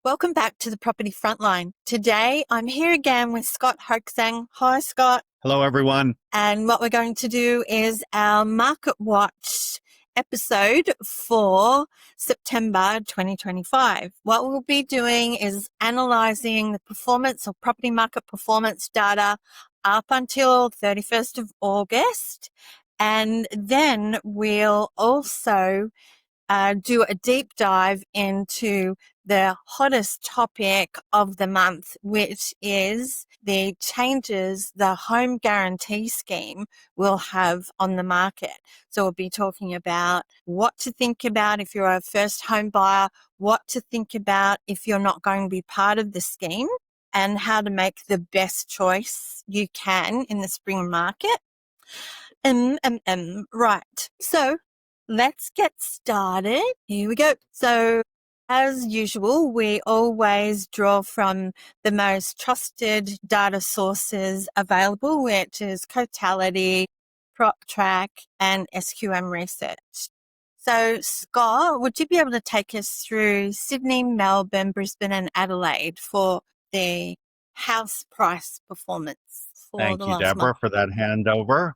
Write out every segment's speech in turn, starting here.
Welcome back to the Property Frontline. Today, I'm here again with Scott Hoaxang. Hi, Scott. Hello, everyone. And what we're going to do is our Market Watch episode for September 2025. What we'll be doing is analysing the performance or property market performance data up until 31st of August. And then we'll also do a deep dive into the hottest topic of the month, which is the changes the home guarantee scheme will have on the market. So we'll be talking about what to think about if you're a first home buyer, what to think about if you're not going to be part of the scheme, and how to make the best choice you can in the spring market. Right. So let's get started. Here we go. So as usual, we always draw from the most trusted data sources available, which is Cotality, PropTrack, and SQM Research. So Scott, would you be able to take us through Sydney, Melbourne, Brisbane, and Adelaide for the house price performance for Thank the you, last Deborah, month? for that handover.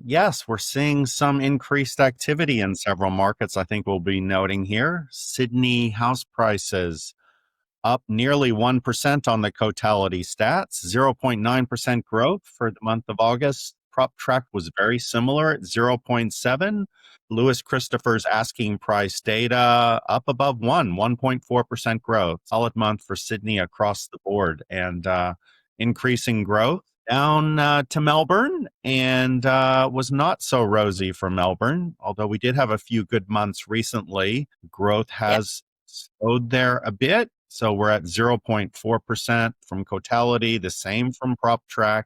Yes, we're seeing some increased activity in several markets. I think we'll be noting here. Sydney house prices up nearly 1% on the Cotality stats, 0.9% growth for the month of August. PropTrack was very similar at 0.7. Lewis Christopher's asking price data up above 1.4% growth. Solid month for Sydney across the board, and increasing growth. Down to Melbourne, and was not so rosy for Melbourne, although we did have a few good months recently. Growth has slowed there a bit. So we're at 0.4% from Cotality, the same from PropTrack,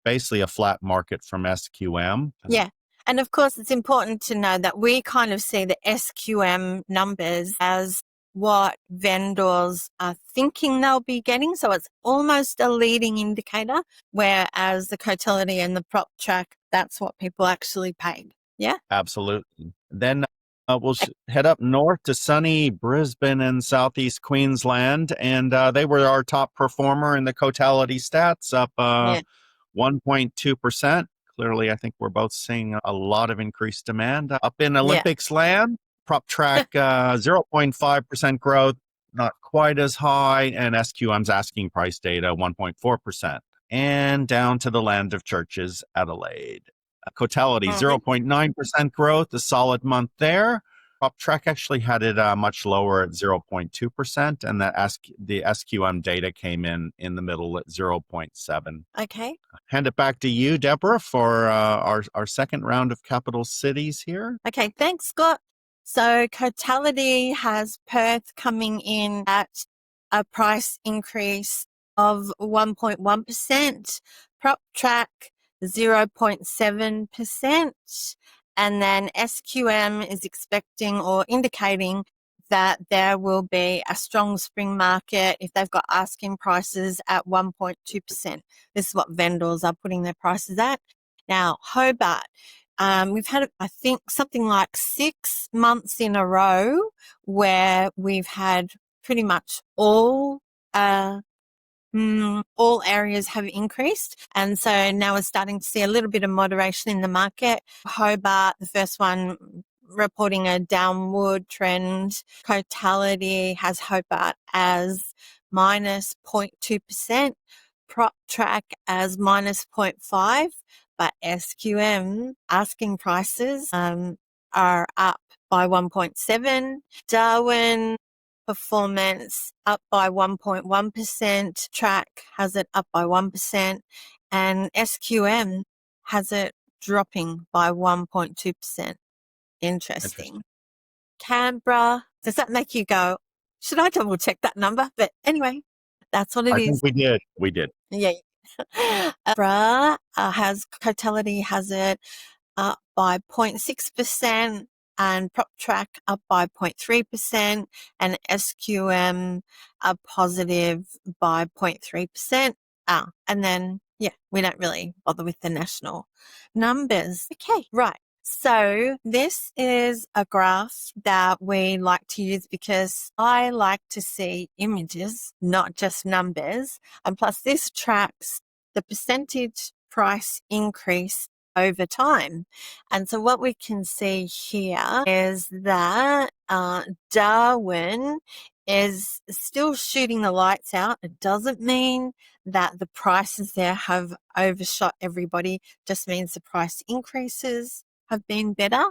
basically a flat market from SQM. Yeah. And of course, it's important to know that we kind of see the SQM numbers as what vendors are thinking they'll be getting. So it's almost a leading indicator, whereas the Cotality and the PropTrack, that's what people actually paid. Yeah. Absolutely. Then we'll head up north to sunny Brisbane and southeast Queensland, and they were our top performer in the Cotality stats, up 1.2%. Clearly, I think we're both seeing a lot of increased demand. Up in Olympics land, PropTrack 0.5% growth, not quite as high, and SQM's asking price data 1.4%. And down to the land of churches, Adelaide. Cotality 0.9% growth, a solid month there. PropTrack actually had it much lower at 0.2%, and the SQM data came in the middle at 0.7. Okay. Hand it back to you, Deborah, for our second round of capital cities here. Okay, thanks, Scott. So Cotality has Perth coming in at a price increase of 1.1%, PropTrack 0.7%, and then SQM is expecting or indicating that there will be a strong spring market if they've got asking prices at 1.2%. This is what vendors are putting their prices at. Now, Hobart, we've had, I think, something like 6 months in a row where we've had pretty much all areas have increased. And so now we're starting to see a little bit of moderation in the market. Hobart, the first one, reporting a downward trend. Cotality has Hobart as minus 0.2%, PropTrack as minus 0.5%, but SQM asking prices are up by 1.7%. Darwin performance up by 1.1%. Track has it up by 1%, and SQM has it dropping by 1.2%. Interesting. Canberra, does that make you go, should I double check that number? But anyway, that's what it is. I think we did. Yeah. Canberra Cotality has it up by 0.6%, and PropTrack up by 0.3%, and SQM are positive by 0.3%. And then, yeah, we don't really bother with the national numbers. Okay, right. So this is a graph that we like to use because I like to see images, not just numbers. And plus this tracks the percentage price increase over time. And so what we can see here is that Darwin is still shooting the lights out. It doesn't mean that the prices there have overshot everybody, just means the price increases have been better.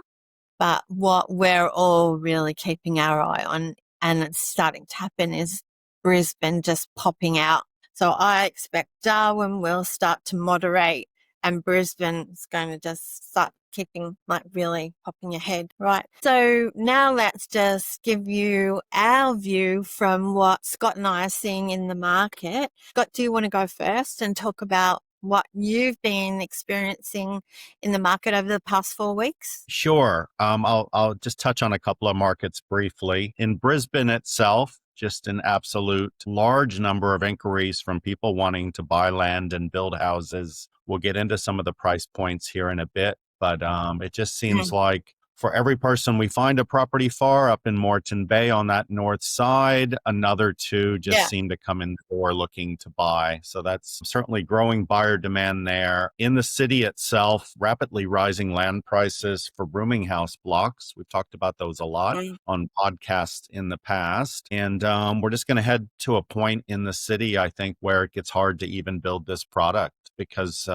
But what we're all really keeping our eye on, and it's starting to happen, is Brisbane just popping out. So I expect Darwin will start to moderate and Brisbane is going to just start keeping like really popping ahead. Right. So now let's just give you our view from what Scott and I are seeing in the market. Scott, do you want to go first and talk about what you've been experiencing in the market over the past 4 weeks? Sure. I'll just touch on a couple of markets briefly. In Brisbane itself, just an absolute large number of inquiries from people wanting to buy land and build houses. We'll get into some of the price points here in a bit, but it just seems like for every person we find a property for up in Moreton Bay on that north side, another two just seem to come in the door looking to buy. So that's certainly growing buyer demand there. In the city itself, rapidly rising land prices for rooming house blocks. We've talked about those a lot on podcasts in the past. And we're just going to head to a point in the city, I think, where it gets hard to even build this product because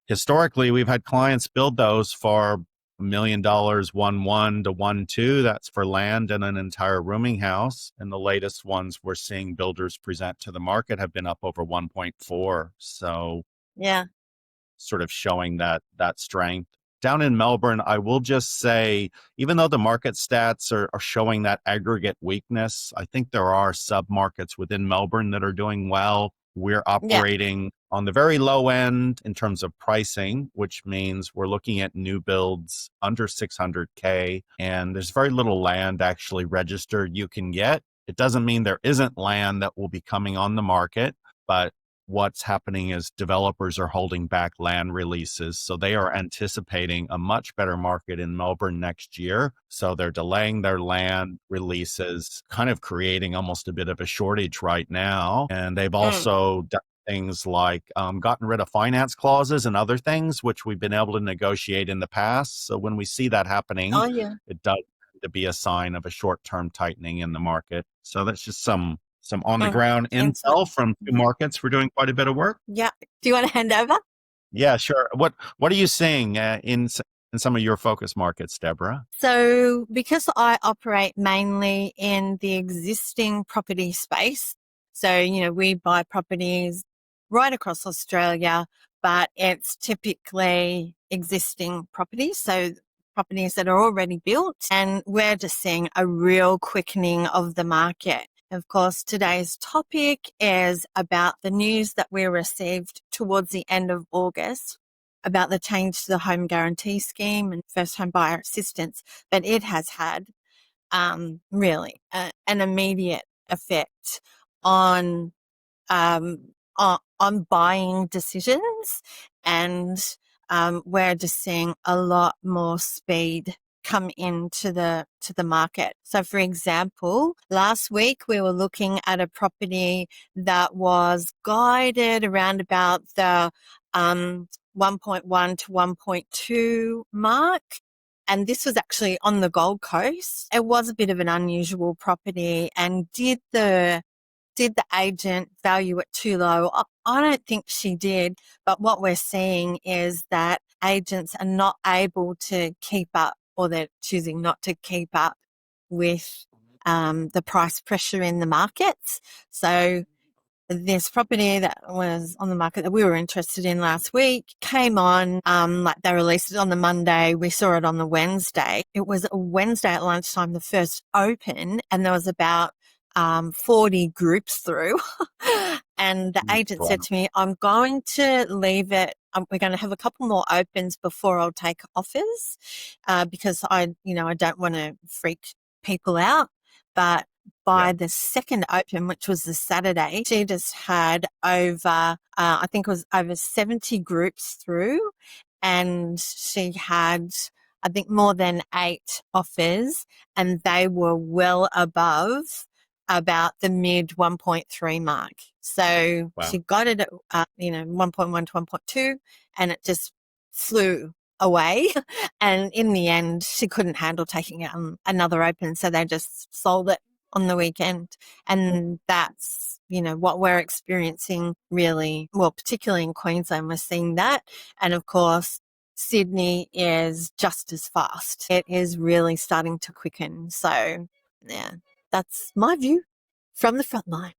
historically we've had clients build those for $1 million, 1.1 to 1.2. That's for land and an entire rooming house. And the latest ones we're seeing builders present to the market have been up over 1.4. So sort of showing that strength. Down in Melbourne, I will just say, even though the market stats are showing that aggregate weakness, I think there are sub-markets within Melbourne that are doing well. We're operating on the very low end in terms of pricing, which means we're looking at new builds under 600K, and there's very little land actually registered you can get. It doesn't mean there isn't land that will be coming on the market, but what's happening is developers are holding back land releases. So they are anticipating a much better market in Melbourne next year. So they're delaying their land releases, kind of creating almost a bit of a shortage right now. And they've also done things like gotten rid of finance clauses and other things, which we've been able to negotiate in the past. So when we see that happening, it does tend to be a sign of a short-term tightening in the market. So that's just some on the ground intel from two markets. We're doing quite a bit of work. Yeah. Do you want to hand over? Yeah, sure. What are you seeing in some of your focus markets, Deborah? So because I operate mainly in the existing property space, so, we buy properties right across Australia, but it's typically existing properties. So properties that are already built, and we're just seeing a real quickening of the market. Of course, today's topic is about the news that we received towards the end of August about the change to the home guarantee scheme and first home buyer assistance, but it has had really an immediate effect on buying decisions, and we're just seeing a lot more speed come into the market. So for example, last week we were looking at a property that was guided around about the 1.1 to 1.2 mark. And this was actually on the Gold Coast. It was a bit of an unusual property. And did the agent value it too low? I don't think she did. But what we're seeing is that agents are not able to keep up, or they're choosing not to keep up with the price pressure in the markets. So this property that was on the market that we were interested in last week came on, like they released it on the Monday. We saw it on the Wednesday. It was a Wednesday at lunchtime, the first open, and there was about 40 groups through. And the agent said to me, I'm going to leave it. We're going to have a couple more opens before I'll take offers, because I don't want to freak people out. But by the second open, which was the Saturday, she just had over, I think it was over 70 groups through, and she had, I think, more than 8 offers, and they were well above about the mid 1.3 mark. So Wow. she got it at, 1.1 to 1.2, and it just flew away. And in the end, she couldn't handle taking it on another open. So they just sold it on the weekend. And that's, what we're experiencing really, well, particularly in Queensland, we're seeing that. And of course, Sydney is just as fast. It is really starting to quicken. So yeah, that's my view from the front line.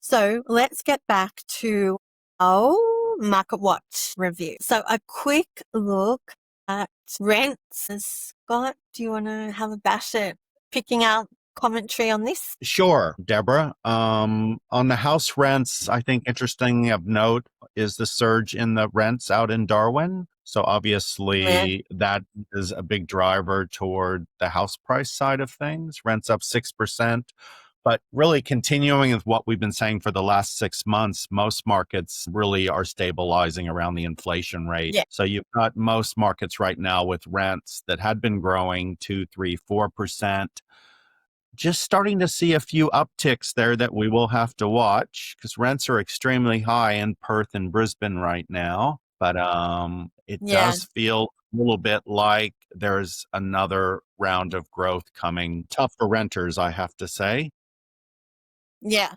So let's get back to our Market Watch review. So a quick look at rents. Scott, do you want to have a bash at picking out commentary on this? Sure, Deborah. On the house rents, I think interesting of note is the surge in the rents out in Darwin. So Yeah. obviously that is a big driver toward the house price side of things. Rents up 6%. But really continuing with what we've been saying for the last 6 months, most markets really are stabilizing around the inflation rate. Yeah. So you've got most markets right now with rents that had been growing 2, 3, 4%. Just starting to see a few upticks there that we will have to watch because rents are extremely high in Perth and Brisbane right now. But it Yeah. does feel a little bit like there's another round of growth coming. Tough for renters, I have to say. Yeah. The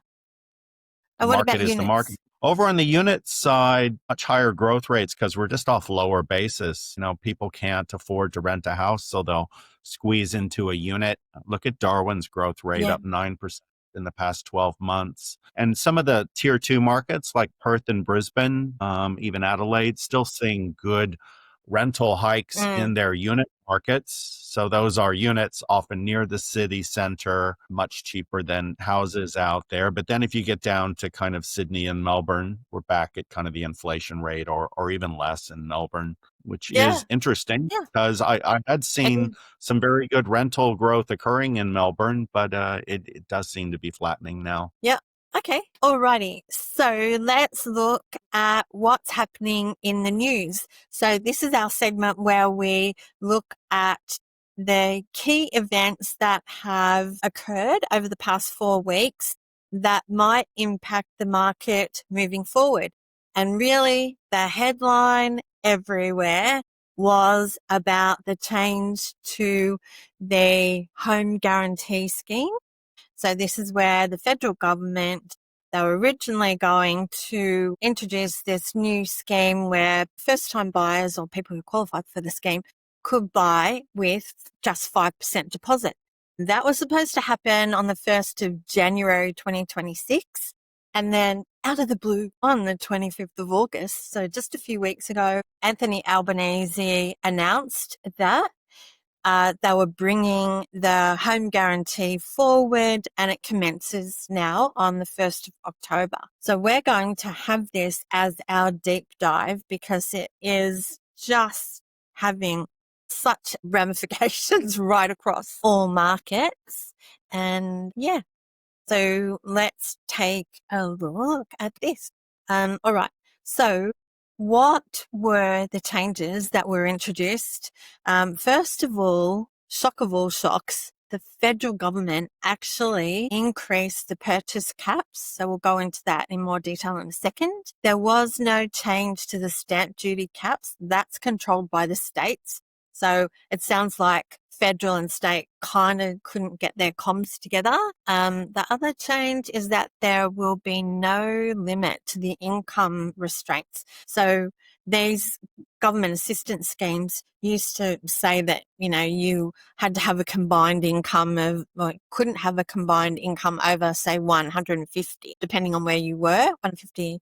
And what market about is the market. units? Over on the unit side, much higher growth rates because we're just off lower basis. People can't afford to rent a house, so they'll squeeze into a unit. Look at Darwin's growth rate Yeah. up 9% in the past 12 months. And some of the tier 2 markets like Perth and Brisbane, even Adelaide, still seeing good rental hikes Mm. in their unit markets. So those are units often near the city center, much cheaper than houses out there. But then if you get down to kind of Sydney and Melbourne, we're back at kind of the inflation rate or even less in Melbourne, which Yeah. is interesting Yeah. because I had seen And some very good rental growth occurring in Melbourne, but it does seem to be flattening now. yeah. Okay. Alrighty. So let's look at what's happening in the news. So this is our segment where we look at the key events that have occurred over the past 4 weeks that might impact the market moving forward. And really the headline everywhere was about the change to the home guarantee scheme. So this is where the federal government, they were originally going to introduce this new scheme where first-time buyers or people who qualified for the scheme could buy with just 5% deposit. That was supposed to happen on the 1st of January 2026. And then out of the blue on the 25th of August, so just a few weeks ago, Anthony Albanese announced that they were bringing the home guarantee forward, and it commences now on the 1st of October. So we're going to have this as our deep dive because it is just having such ramifications right across all markets. And yeah, so let's take a look at this. All right. So what were the changes that were introduced? First of all, shock of all shocks, the federal government actually increased the purchase caps. So we'll go into that in more detail in a second. There was no change to the stamp duty caps. That's controlled by the states. So it sounds like federal and state kind of couldn't get their comms together. The other change is that there will be no limit to the income restraints. So these government assistance schemes used to say that, you had to have a combined income of, or couldn't have a combined income over, say, 150, depending on where you were, 150,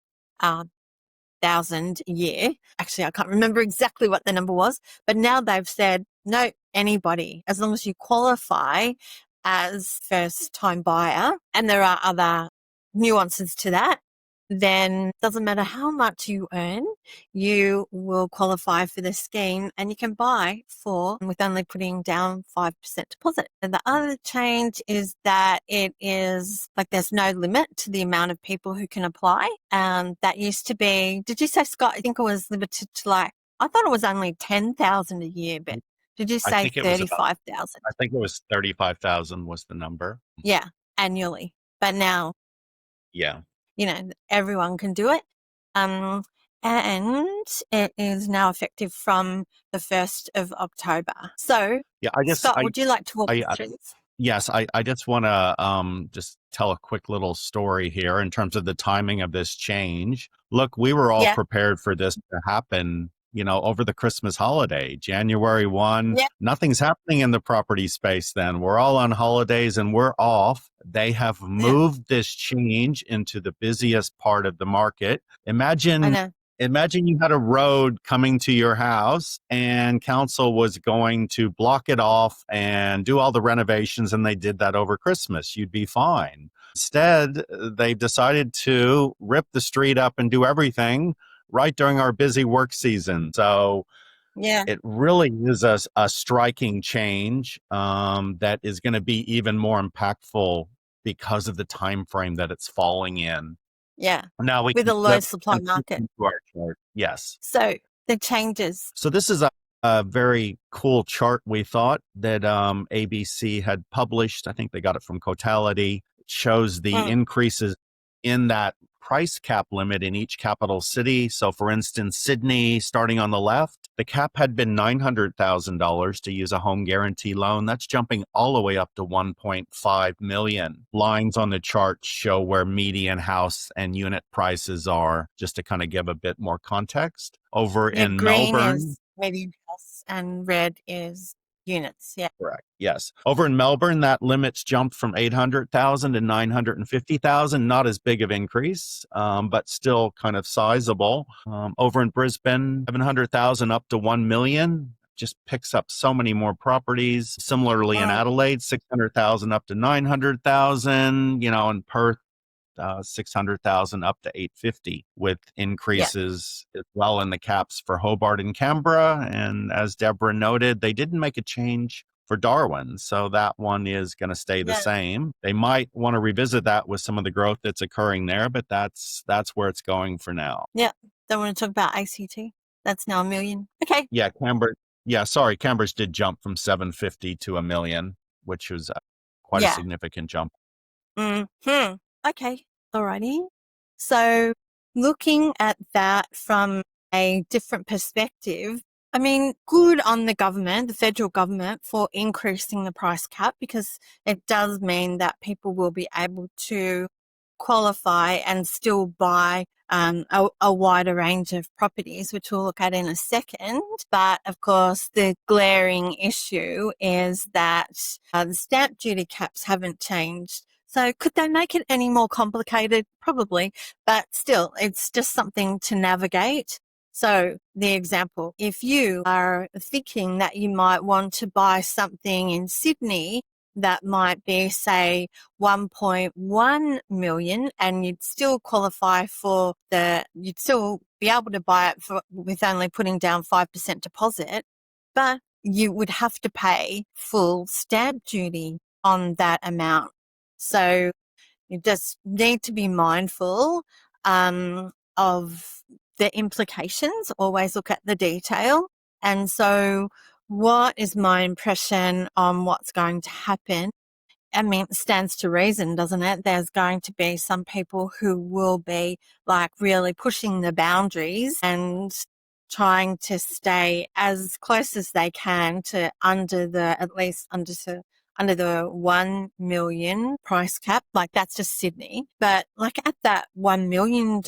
thousand a year. Actually, I can't remember exactly what the number was, but now they've said, no, anybody, as long as you qualify as first time buyer. And there are other nuances to that. then doesn't matter how much you earn, you will qualify for the scheme and you can buy for with only putting down 5% deposit. And the other change is that it is like there's no limit to the amount of people who can apply. That used to be, did you say, Scott? I think it was limited to I thought it was only 10,000 a year, but did you I say think it was about 35,000? I think it was 35,000 was the number. Yeah, annually. But now, Yeah. everyone can do it. And it is now effective from the 1st of October. So, Yeah, I guess Scott, would you like to walk us I through this? yes, I just want to just tell a quick little story here in terms of the timing of this change. Look, we were all Yeah, prepared for this to happen, over the Christmas holiday, January 1. yeah, Nothing's happening in the property space then. We're all on holidays and we're off. They have yeah, moved this change into the busiest part of the market. I Imagine know. Imagine you had a road coming to your house and council was going to block it off and do all the renovations, and they did that over Christmas. You'd be fine. Instead, they've decided to rip the street up and do everything right during our busy work season. So Yeah, it really is a striking change that is going to be even more impactful because of the time frame that it's falling in. yeah, Now we with can a low flip supply and flip market. into our chart. Yes. So, the changes. So this is a very cool chart we thought that ABC had published. I think they got it from Cotality. It shows the Mm, increases in that price cap limit in each capital city. So for instance, Sydney, starting on the left, the cap had been $900,000 to use a home guarantee loan. That's jumping all the way up to 1.5 million. Lines on the chart show where median house and unit prices are, just to kind of give a bit more context. Over yeah, in green Melbourne, is medium house and red is units. Yeah, correct. Yes. Over in Melbourne, that limit's jumped from 800,000 to 950,000. Not as big of increase, but still kind of sizable. Over in Brisbane, 700,000 up to 1 million. Just picks up so many more properties. Similarly in mm, Adelaide, 600,000 up to 900,000. In Perth, 600,000 up to 850 with yeah, increases as well in the caps for Hobart and Canberra. And as Deborah noted, they didn't make a change for Darwin. So that one is going to stay the yeah, same. They might want to revisit that with some of the growth that's occurring there, but that's where it's going for now. yeah. Don't want to talk about ACT. That's now 1 million. Okay. Yeah, Canberra. Yeah, sorry, Canberra's did jump from 750 to 1 million, which was quite a Yeah. significant jump. Okay. Alrighty. So looking at that from a different perspective, I mean, good on the government, the federal government, for increasing the price cap, because it does mean that people will be able to qualify and still buy a wider range of properties, which we'll look at in a second. But of course, the glaring issue is that the stamp duty caps haven't changed. So could they make it any more complicated? Probably, but still, it's just something to navigate. So the example, if you are thinking that you might want to buy something in Sydney that might be, say, 1.1 million, and you'd still qualify you'd still be able to buy it with only putting down 5% deposit, but you would have to pay full stamp duty on that amount. So you just need to be mindful of the implications. Always look at the detail. And so what is my impression on what's going to happen? I mean, it stands to reason, doesn't it? There's going to be some people who will be really pushing the boundaries and trying to stay as close as they can to at least under the 1 million price cap. That's just Sydney. But at that $1 million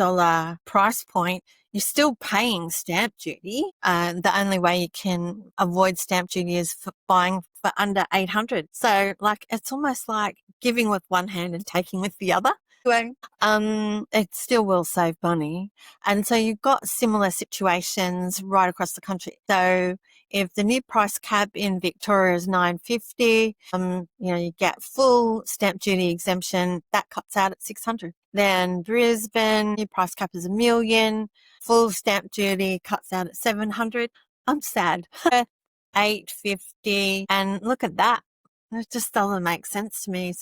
price point, you're still paying stamp duty. The only way you can avoid stamp duty is for buying for under 800. So it's almost like giving with one hand and taking with the other. It still will save money. And so you've got similar situations right across the country. So if the new price cap in Victoria is $950, you get full stamp duty exemption, that cuts out at $600. Then Brisbane, your price cap is $1 million. Full stamp duty cuts out at 700. I'm sad. 850. And look at that. It just doesn't make sense to me.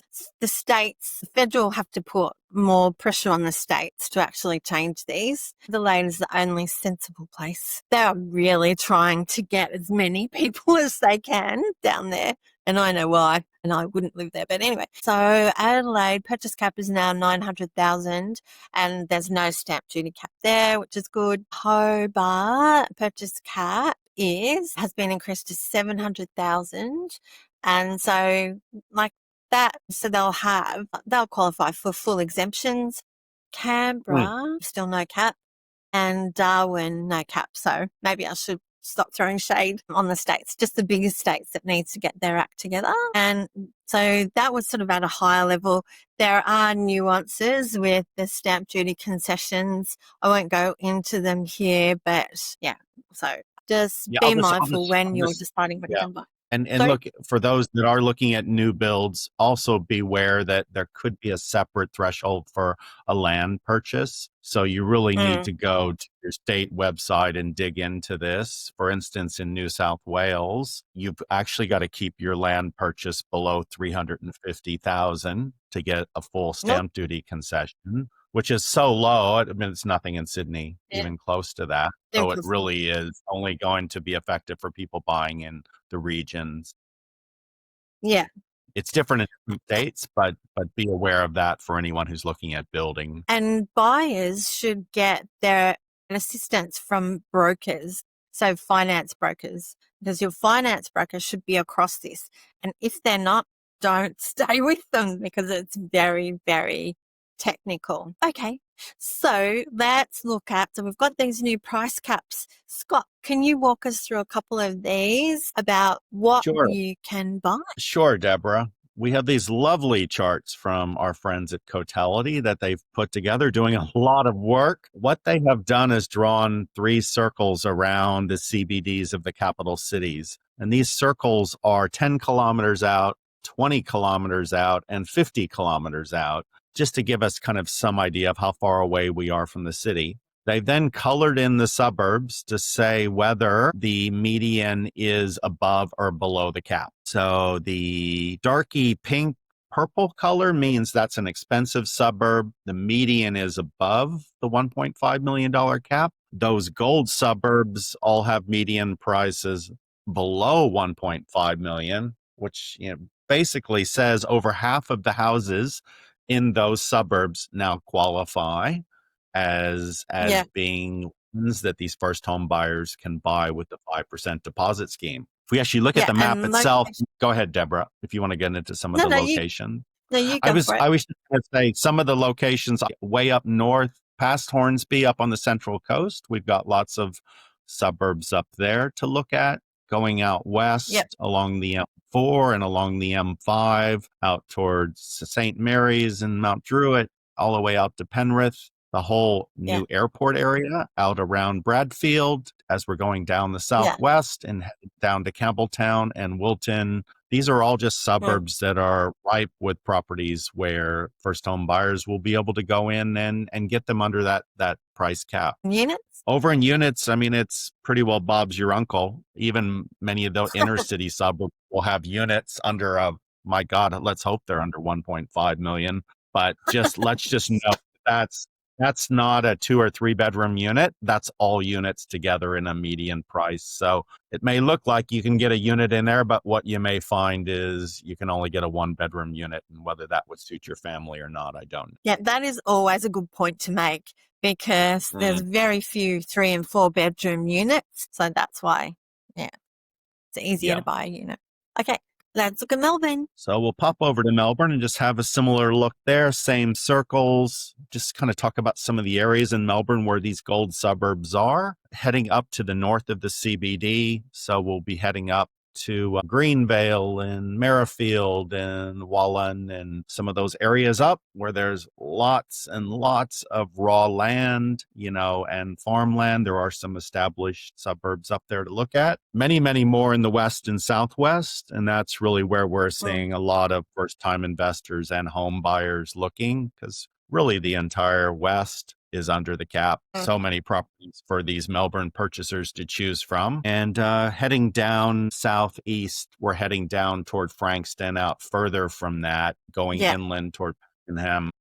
The states, the federal have to put more pressure on the states to actually change these. Adelaide is the only sensible place. They are really trying to get as many people as they can down there. And I know why, and I wouldn't live there. But anyway, so Adelaide purchase cap is now 900,000 and there's no stamp duty cap there, which is good. Hobart purchase cap has been increased to 700,000. And so like that, so they'll qualify for full exemptions. Canberra, still no cap, and Darwin, no cap. So maybe I should stop throwing shade on the states, just the biggest states that needs to get their act together. And so that was sort of at a higher level. There are nuances with the stamp duty concessions. I won't go into them here, but yeah, so just be mindful when you're deciding what you can buy. And look, for those that are looking at new builds, also beware that there could be a separate threshold for a land purchase. So you really need to go to your state website and dig into this. For instance, in New South Wales, you've actually got to keep your land purchase below 350,000 to get a full stamp duty concession, which is so low. I mean, it's nothing in Sydney, even close to that. So it really is only going to be effective for people buying in the regions. Yeah. It's different in different states, but be aware of that for anyone who's looking at building. And buyers should get their assistance from brokers, so finance brokers, because your finance broker should be across this. And if they're not, don't stay with them because it's very, very technical. Okay, so let's look at, so we've got these new price caps. Scott, can you walk us through a couple of these about what you can buy? Sure, Deborah. We have these lovely charts from our friends at Cotality that they've put together, doing a lot of work. What they have done is drawn 3 circles around the CBDs of the capital cities. And these circles are 10 kilometers out, 20 kilometers out, and 50 kilometers out, just to give us kind of some idea of how far away we are from the city. They've then colored in the suburbs to say whether the median is above or below the cap. So the darky pink purple color means that's an expensive suburb. The median is above the $1.5 million cap. Those gold suburbs all have median prices below 1.5 million, which basically says over half of the houses in those suburbs now qualify as being ones that these first home buyers can buy with the 5% deposit scheme. If we actually look at the map itself, go ahead, Deborah, if you want to get into some of the locations. I was just going to say some of the locations way up north, past Hornsby, up on the Central Coast. We've got lots of suburbs up there to look at. Going out west along the M4 and along the M5, out towards St. Mary's and Mount Druitt, all the way out to Penrith, the whole new airport area out around Bradfield, as we're going down the southwest and down to Campbelltown and Wilton. These are all just suburbs that are ripe with properties where first home buyers will be able to go in and get them under that price cap. Units? Over in units, I mean, it's pretty well Bob's your uncle. Even many of the inner city suburbs will have units under my God, let's hope they're under 1.5 million. But let's just know that's not a 2 or 3 bedroom unit. That's all units together in a median price. So it may look like you can get a unit in there, but what you may find is you can only get a 1 bedroom unit, and whether that would suit your family or not, I don't know. Yeah, that is always a good point to make because there's very few 3 and 4 bedroom units. So that's why, it's easier to buy a unit. Okay. Let's look at Melbourne. So we'll pop over to Melbourne and just have a similar look there. Same circles, just kind of talk about some of the areas in Melbourne where these gold suburbs are. Heading up to the north of the CBD. So we'll be heading up to Greenvale and Merrifield and Wallen and some of those areas up where there's lots and lots of raw land, and farmland. There are some established suburbs up there to look at. Many, many more in the west and southwest. And that's really where we're seeing a lot of first-time investors and home buyers looking, because really the entire West is under the cap. Mm. So many properties for these Melbourne purchasers to choose from. And heading down southeast, we're heading down toward Frankston, out further from that, going Yeah. inland toward Pakenham.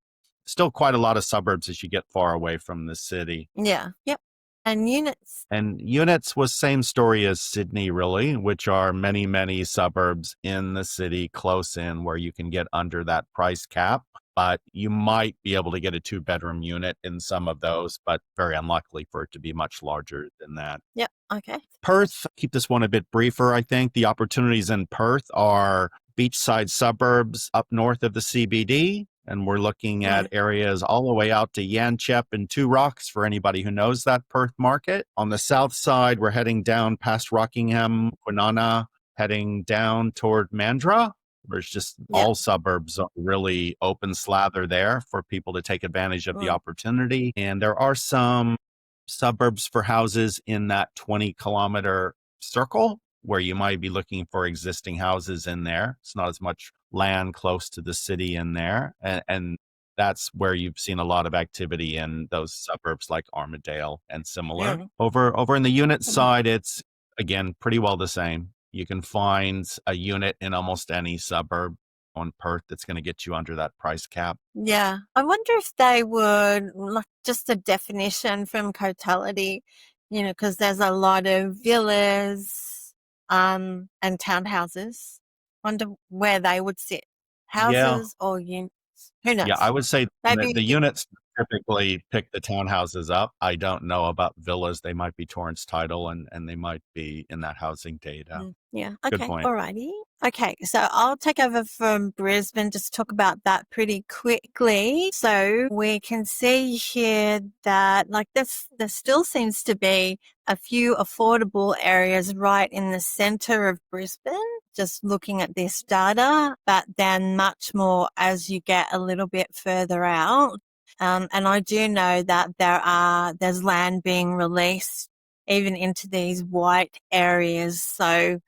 Still quite a lot of suburbs as you get far away from the city. Yeah. Yep. And units. And units was same story as Sydney, really, which are many, many suburbs in the city close in where you can get under that price cap. But you might be able to get a 2-bedroom unit in some of those, but very unlikely for it to be much larger than that. Yep. Okay. Perth, keep this one a bit briefer, I think. The opportunities in Perth are beachside suburbs up north of the CBD. And we're looking at areas all the way out to Yanchep and Two Rocks for anybody who knows that Perth market. On the south side, we're heading down past Rockingham, Kwinana, heading down toward Mandurah. There's just all suburbs are really open slather there for people to take advantage of the opportunity. And there are some suburbs for houses in that 20-kilometer circle where you might be looking for existing houses in there. It's not as much land close to the city in there. And that's where you've seen a lot of activity in those suburbs like Armadale and similar. Over in the unit side, it's, again, pretty well the same. You can find a unit in almost any suburb on Perth that's going to get you under that price cap. Yeah. I wonder if they would, like, just a definition from Cotality, because there's a lot of villas and townhouses. Wonder where they would sit. Houses or units. Who knows? Yeah, I would say Maybe the units typically pick the townhouses up. I don't know about villas. They might be Torrance title and they might be in that housing data. Yeah. Good Okay. point. Alrighty. Okay. So I'll take over from Brisbane, just talk about that pretty quickly. So we can see here that there still seems to be a few affordable areas right in the center of Brisbane, just looking at this data, but then much more as you get a little bit further out. And I do know that there's land being released even into these white areas. So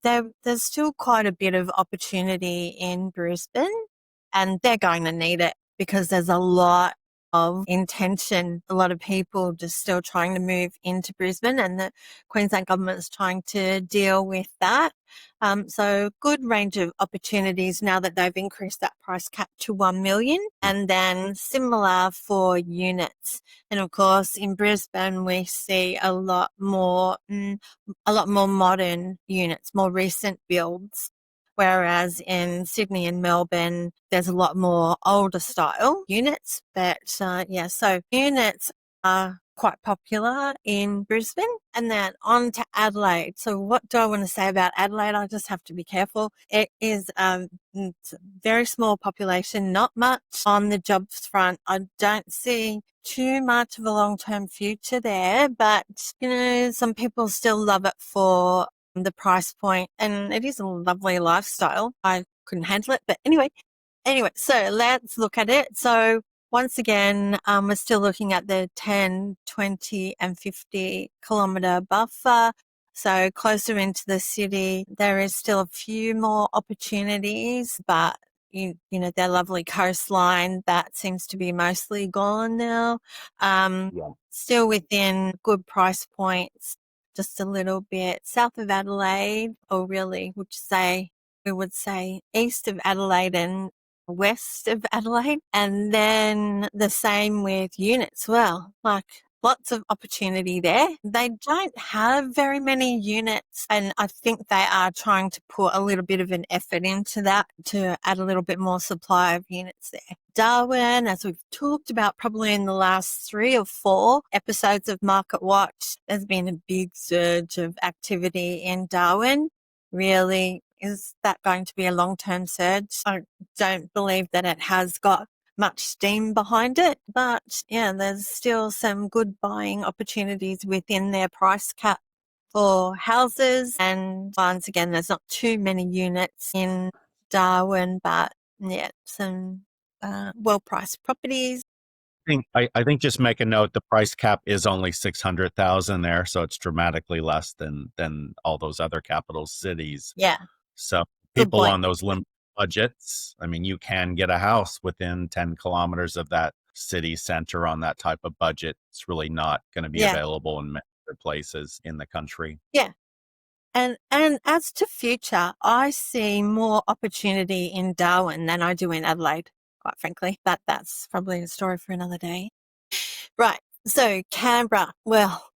there's still quite a bit of opportunity in Brisbane, and they're going to need it because there's a lot of intention, a lot of people just still trying to move into Brisbane, and the Queensland government is trying to deal with that. So good range of opportunities now that they've increased that price cap to 1 million, and then similar for units. And of course, in Brisbane, we see a lot more modern units, more recent builds. Whereas in Sydney and Melbourne, there's a lot more older style units. But so units are quite popular in Brisbane. And then on to Adelaide. So what do I want to say about Adelaide? I just have to be careful. It is it's a very small population, not much on the jobs front. I don't see too much of a long-term future there, but some people still love it for the price point, and it is a lovely lifestyle. I couldn't handle it, but anyway, so let's look at it. So once again, we're still looking at the 10, 20 and 50 kilometre buffer. So closer into the city, there is still a few more opportunities, but their lovely coastline, that seems to be mostly gone now. Still within good price points, just a little bit south of Adelaide, or really we would say east of Adelaide and west of Adelaide. And then the same with units. Well, lots of opportunity there. They don't have very many units, and I think they are trying to put a little bit of an effort into that to add a little bit more supply of units there. Darwin, as we've talked about probably in the last 3 or 4 episodes of Market Watch, there's been a big surge of activity in Darwin. Really, is that going to be a long-term surge? I don't believe that it has got much steam behind it, but yeah, there's still some good buying opportunities within their price cap for houses. And once again, there's not too many units in Darwin, but yeah, some well-priced properties. I think just make a note, the price cap is only 600,000 there, so it's dramatically less than all those other capital cities. Yeah. So people on those budgets. I mean, you can get a house within 10 kilometers of that city center on that type of budget. It's really not going to be Yeah. available in many other places in the country. Yeah. And as to future, I see more opportunity in Darwin than I do in Adelaide, quite frankly. That's probably a story for another day. Right. So Canberra, well,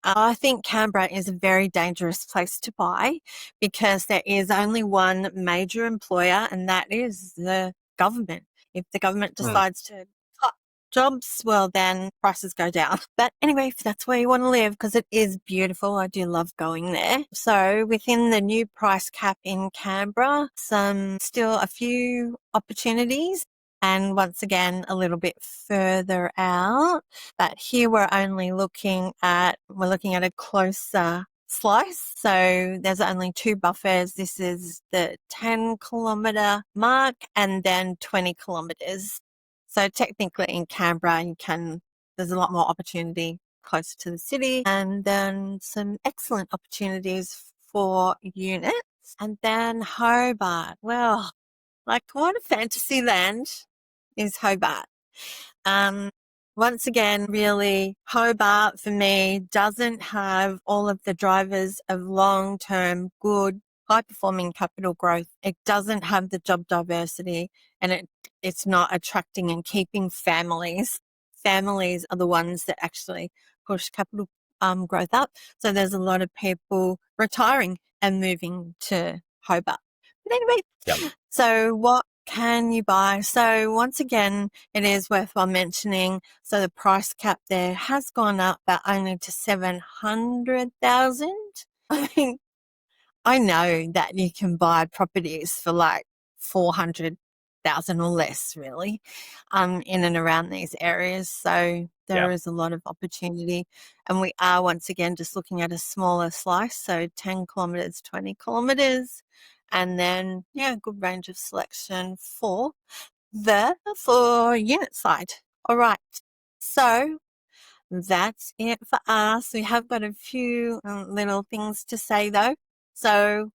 I think Canberra is a very dangerous place to buy because there is only one major employer, and that is the government. If the government decides to cut jobs, well, then prices go down. But anyway, if that's where you want to live, because it is beautiful, I do love going there. So within the new price cap in Canberra, still a few opportunities. And once again, a little bit further out, but here we're looking at a closer slice. So there's only two buffers. This is the 10-kilometre mark and then 20 kilometres. So technically in Canberra, there's a lot more opportunity closer to the city, and then some excellent opportunities for units. And then Hobart. Well, like what a fantasy land is Hobart. Once again, really, Hobart for me doesn't have all of the drivers of long-term, good, high-performing capital growth. It doesn't have the job diversity, and it's not attracting and keeping families. Families are the ones that actually push capital growth up. So there's a lot of people retiring and moving to Hobart. But anyway, So what can you buy? So once again, it is worthwhile mentioning. So the price cap there has gone up, but only to 700,000. I mean, I know that you can buy properties for like 400,000 or less, really, in and around these areas. So there is a lot of opportunity, and we are once again just looking at a smaller slice. So 10 kilometers, 20 kilometers, and then a good range of selection for unit side. All right. So that's it for us. We have got a few little things to say though. So,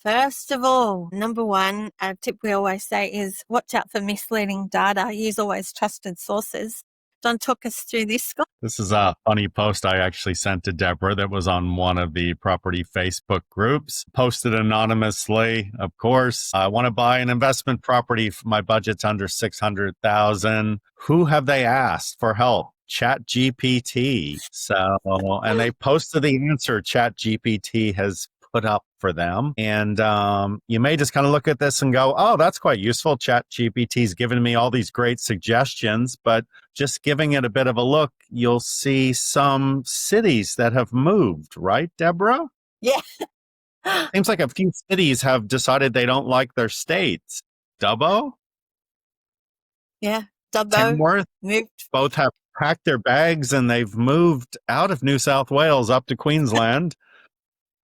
first of all, number one, a tip we always say is watch out for misleading data. Use always trusted sources. John, talk us through this, Scott. This is a funny post I actually sent to Deborah that was on one of the property Facebook groups. Posted anonymously, of course. I want to buy an investment property. My budget's under 600,000. Who have they asked for help? Chat GPT. So, and they posted the answer Chat GPT has put up for them. And you may just kind of look at this and go, oh, that's quite useful. Chat GPT's given me all these great suggestions, but just giving it a bit of a look, you'll see some cities that have moved, right, Deborah? Yeah. Seems like a few cities have decided they don't like their states. Dubbo? Yeah. Dubbo Tamworth? moved. Both have packed their bags and they've moved out of New South Wales up to Queensland.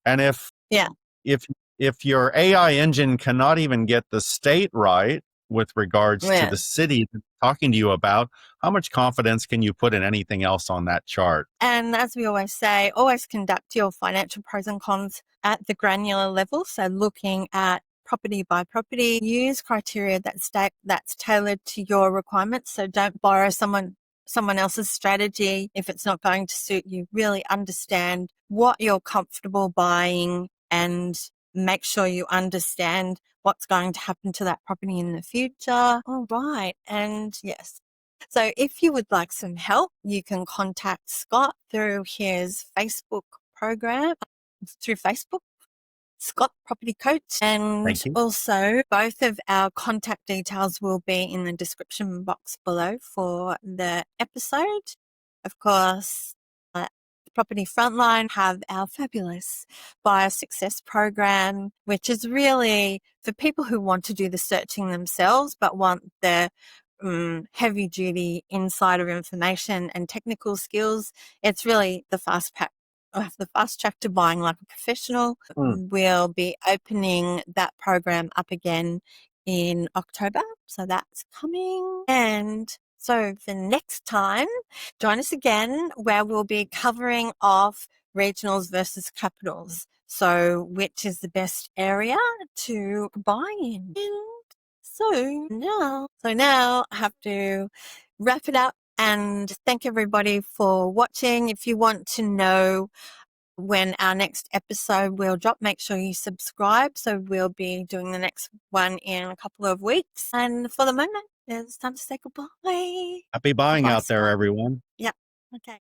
And if your AI engine cannot even get the state right with regards to the city it's talking to you about, how much confidence can you put in anything else on that chart? And as we always say, always conduct your financial pros and cons at the granular level. So looking at property by property, use criteria that's tailored to your requirements. So don't borrow someone else's strategy if it's not going to suit you. Really understand what you're comfortable buying and make sure you understand what's going to happen to that property in the future. All right. And yes. So if you would like some help, you can contact Scott through his Facebook program, through Facebook, Scott Property Coach. And also both of our contact details will be in the description box below for the episode. Of course, Property Frontline have our fabulous Buyer Success program, which is really for people who want to do the searching themselves but want the heavy duty insider information and technical skills. It's really the fast track to buying like a professional. We'll be opening that program up again in October. So that's coming. And so for next time, join us again where we'll be covering off regionals versus capitals. So which is the best area to buy in? So now I have to wrap it up and thank everybody for watching. If you want to know when our next episode will drop, make sure you subscribe. So we'll be doing the next one in a couple of weeks. And for the moment, it's time to say goodbye. Happy buying Goodbye, out there, Scott. everyone. Yeah. Okay.